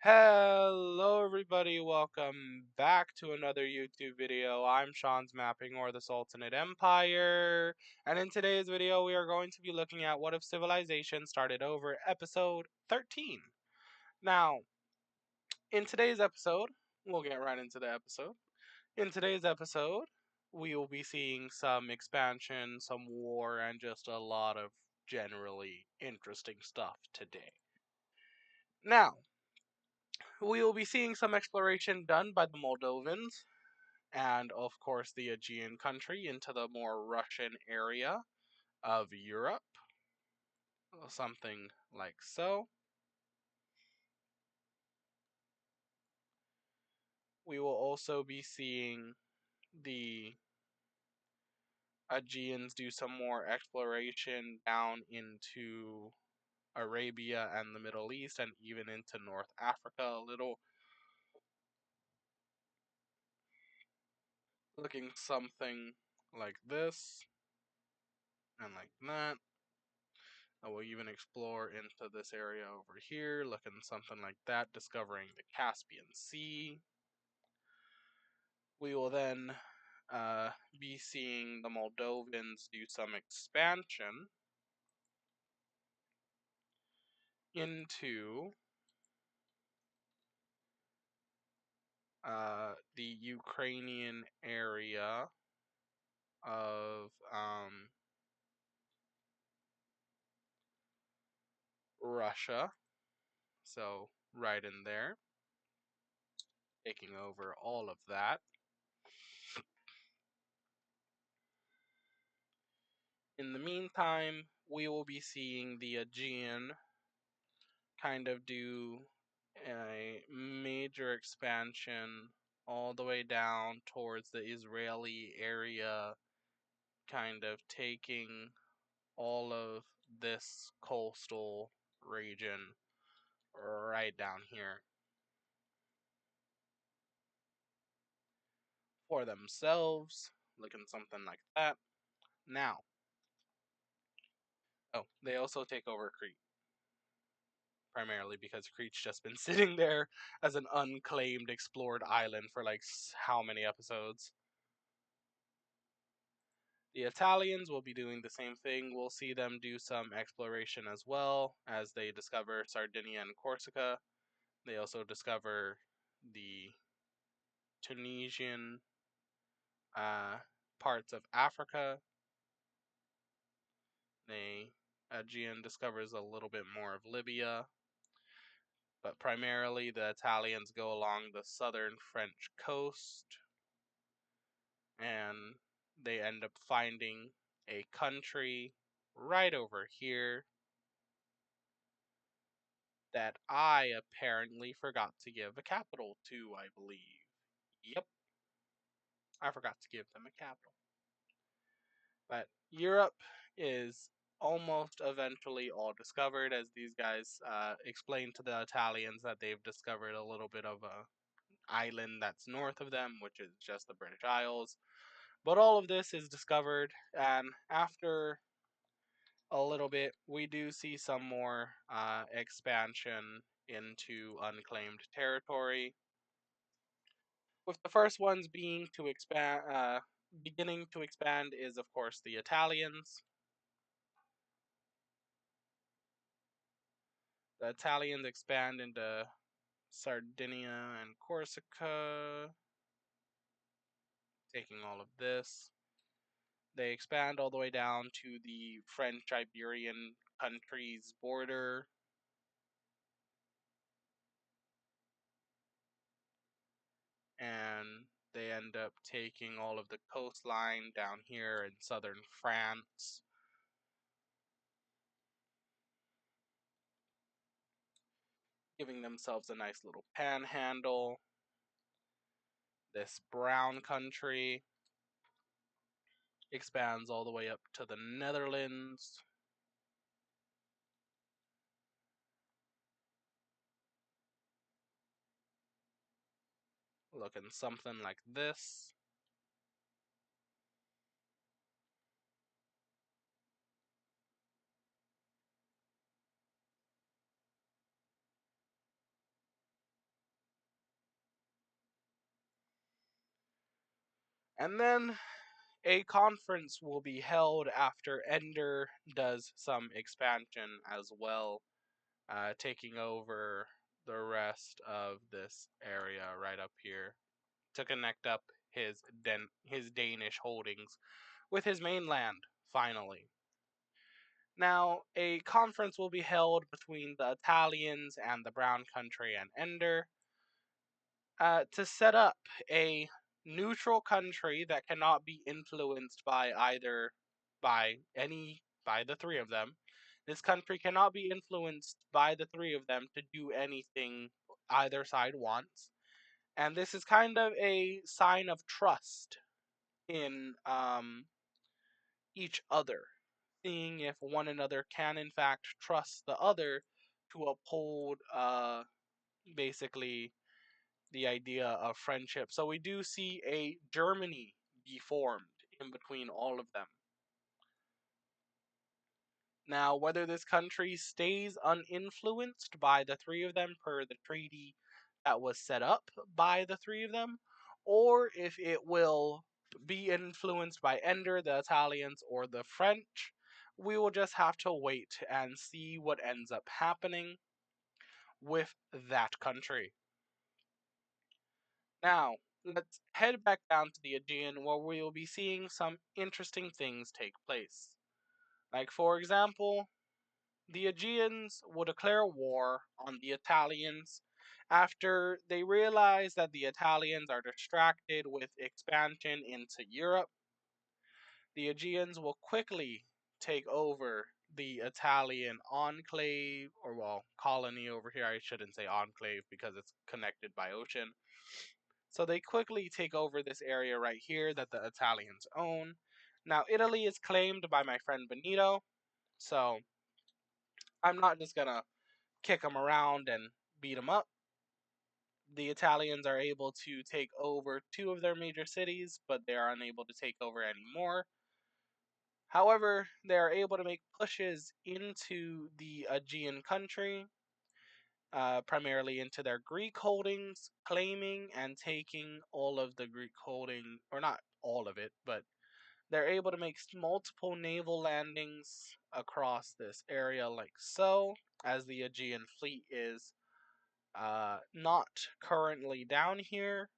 Hello everybody, welcome back to another YouTube video. I'm Sean's Mapping or the Sultanate Empire, and in today's video we are going to be looking at What If Civilization Started Over, episode 13. Now, in today's episode, we'll get right into the episode. In today's episode, we will be seeing some expansion, some war, and just a lot of generally interesting stuff today. Now, we will be seeing some exploration done by the Moldovans and, of course, the Aegean country into the more Russian area of Europe, something like so. We will also be seeing the Aegeans do some more exploration down into Arabia and the Middle East and even into North Africa a little, looking something like this and like that. I will even explore into this area over here, looking something like that, discovering the Caspian Sea. We will then be seeing the Moldovans do some expansion into the Ukrainian area of Russia. So, right in there, taking over all of that. In the meantime, we will be seeing the Aegean kind of do a major expansion all the way down towards the Israeli area, kind of taking all of this coastal region right down here for themselves, looking something like that. Now, they also take over Crete, primarily because Crete's just been sitting there as an unclaimed explored island for like how many episodes. The Italians will be doing the same thing. We'll see them do some exploration as well as they discover Sardinia and Corsica. They also discover the Tunisian parts of Africa. The Aegean discovers a little bit more of Libya. But primarily the Italians go along the southern French coast and they end up finding a country right over here that I apparently forgot to give a capital to, I believe. Yep, I forgot to give them a capital. But Europe is almost eventually all discovered, as these guys explain to the Italians that they've discovered a little bit of a island that's north of them, which is just the British Isles. But all of this is discovered, and after a little bit, we do see some more expansion into unclaimed territory. With the first ones being to expand, beginning to expand is of course the Italians. The Italians expand into Sardinia and Corsica, taking all of this. They expand all the way down to the French-Iberian countries border. And they end up taking all of the coastline down here in southern France. Giving themselves a nice little panhandle. This brown country expands all the way up to the Netherlands. Looking something like this. And then a conference will be held after Ender does some expansion as well, taking over the rest of this area right up here to connect up his Danish holdings with his mainland, finally. Now, a conference will be held between the Italians and the Brown Country and Ender to set up a neutral country that cannot be influenced by the three of them. This country cannot be influenced by the three of them to do anything either side wants. And this is kind of a sign of trust in each other, seeing if one another can in fact trust the other to uphold basically the idea of friendship. So we do see a Germany be formed in between all of them. Now, whether this country stays uninfluenced by the three of them per the treaty that was set up by the three of them, or if it will be influenced by Ender, the Italians, or the French, we will just have to wait and see what ends up happening with that country. Now, let's head back down to the Aegean where we will be seeing some interesting things take place. Like, for example, the Aegeans will declare war on the Italians after they realize that the Italians are distracted with expansion into Europe. The Aegeans will quickly take over the Italian enclave, or well, colony over here. I shouldn't say enclave because it's connected by ocean. So they quickly take over this area right here that the Italians own. Now, Italy is claimed by my friend Benito, so I'm not just gonna kick them around and beat them up. The Italians are able to take over two of their major cities, but they are unable to take over any more. However, they are able to make pushes into the Aegean country, primarily into their Greek holdings, claiming and taking all of the Greek holding, or not all of it, but they're able to make multiple naval landings across this area like so, as the Aegean fleet is not currently down here.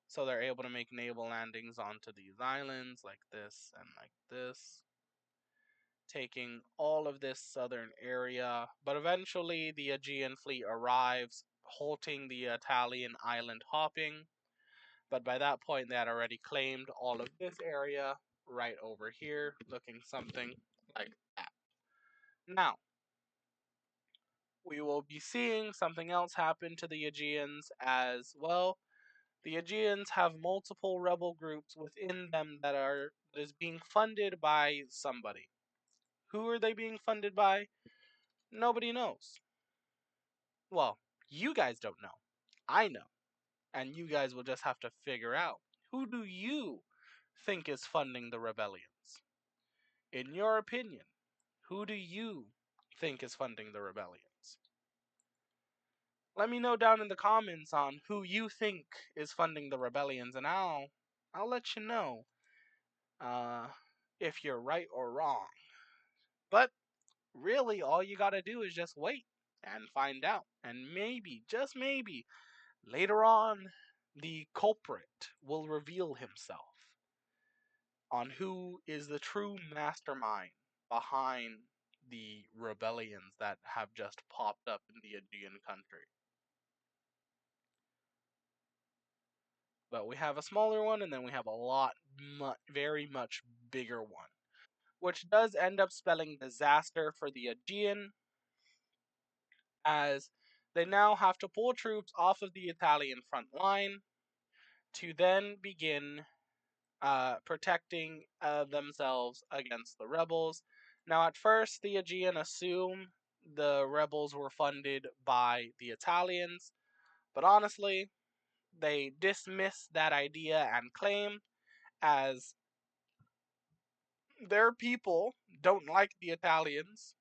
So they're able to make naval landings onto these islands like this and like this, taking all of this southern area. But eventually the Aegean fleet arrives, halting the Italian island hopping. But by that point, they had already claimed all of this area right over here, looking something like that. Now, we will be seeing something else happen to the Aegeans as well. The Aegeans have multiple rebel groups within them that is being funded by somebody. Who are they being funded by? Nobody knows. Well, you guys don't know. I know. And you guys will just have to figure out, who do you think is funding the rebellions? In your opinion, who do you think is funding the rebellions? Let me know down in the comments on who you think is funding the rebellions, and I'll let you know if you're right or wrong. But really, all you gotta do is just wait and find out. And maybe, just maybe, later on, the culprit will reveal himself on who is the true mastermind behind the rebellions that have just popped up in the Aegean country. But we have a smaller one, and then we have a very much bigger one, which does end up spelling disaster for the Aegean, as they now have to pull troops off of the Italian front line to then begin protecting themselves against the rebels. Now, at first, the Aegean assume the rebels were funded by the Italians, but honestly, they dismiss that idea and claim as their people don't like the Italians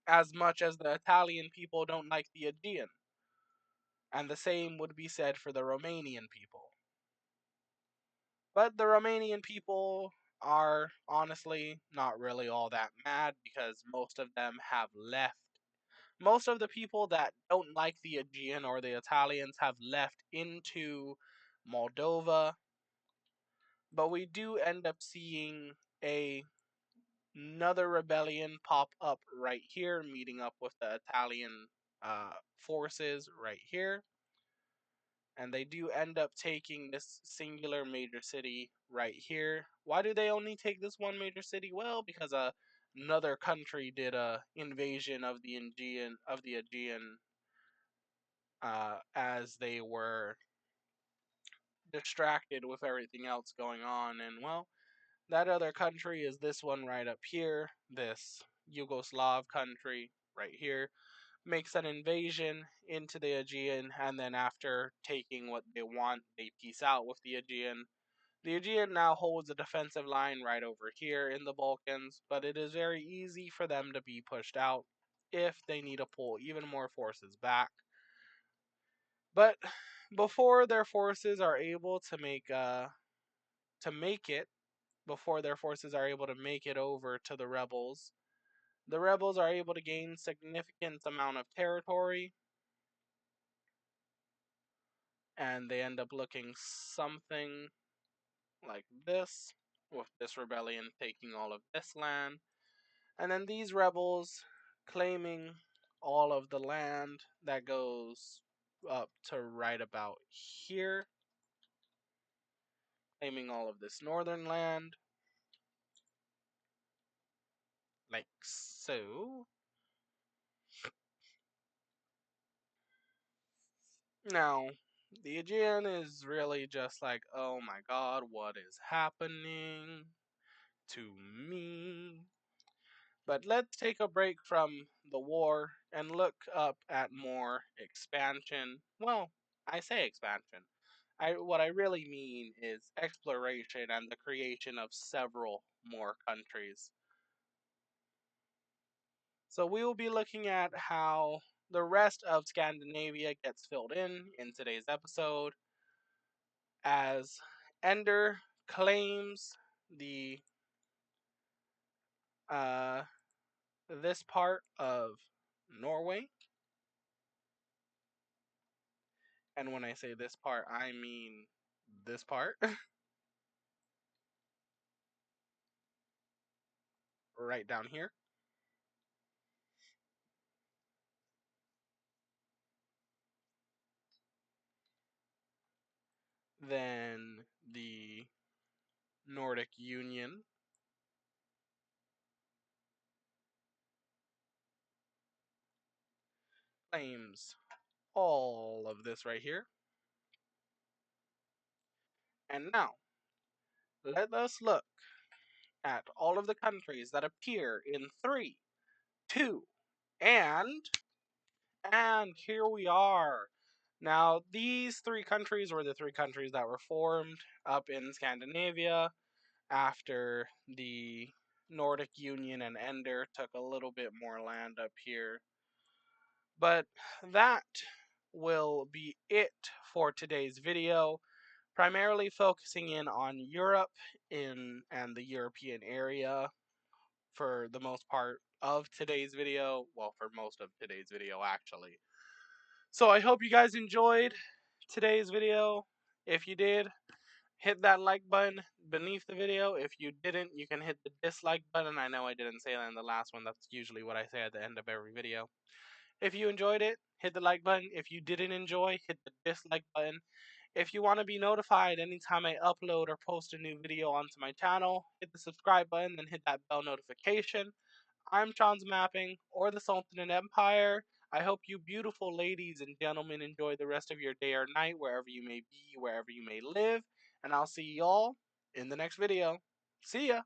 as much as the Italian people don't like the Aegean. And the same would be said for the Romanian people. But the Romanian people are honestly not really all that mad because most of them have left. Most of the people that don't like the Aegean or the Italians have left into Moldova, but we do end up seeing another rebellion pop up right here, meeting up with the Italian forces right here. And they do end up taking this singular major city right here. Why do they only take this one major city? Well, because another country did a invasion of the Aegean as they were distracted with everything else going on. And well, that other country is this one right up here, this Yugoslav country right here, makes an invasion into the Aegean, and then after taking what they want, they peace out with the Aegean. The Aegean now holds a defensive line right over here in the Balkans, but it is very easy for them to be pushed out if they need to pull even more forces back. But before their forces are able to make it, before their forces are able to make it over to the rebels are able to gain significant amount of territory, and they end up looking something like this, with this rebellion taking all of this land, and then these rebels claiming all of the land that goes up to right about here, claiming all of this northern land, like so. Now, the Aegean is really just like, oh my god, what is happening to me? But let's take a break from the war and look up at more expansion. Well, I say expansion. What I really mean is exploration and the creation of several more countries. So we will be looking at how the rest of Scandinavia gets filled in today's episode as Ender claims the uh, this part of Norway. And when I say this part, I mean this part right down here. Then the Nordic Union claims all of this right here. And now, let us look at all of the countries that appear in 3, 2, and here we are. Now, these 3 countries were the 3 countries that were formed up in Scandinavia after the Nordic Union and Ender took a little bit more land up here. But that will be it for today's video, primarily focusing in on Europe and the European area for the most part of today's video. Well, for most of today's video, actually. So I hope you guys enjoyed today's video. If you did, hit that like button beneath the video. If you didn't, you can hit the dislike button. I know I didn't say that in the last one. That's usually what I say at the end of every video. If you enjoyed it, hit the like button. If you didn't enjoy, hit the dislike button. If you want to be notified anytime I upload or post a new video onto my channel, hit the subscribe button and hit that bell notification. I'm Sean's Mapping, or the Sultan Empire. I hope you beautiful ladies and gentlemen enjoy the rest of your day or night, wherever you may be, wherever you may live. And I'll see y'all in the next video. See ya!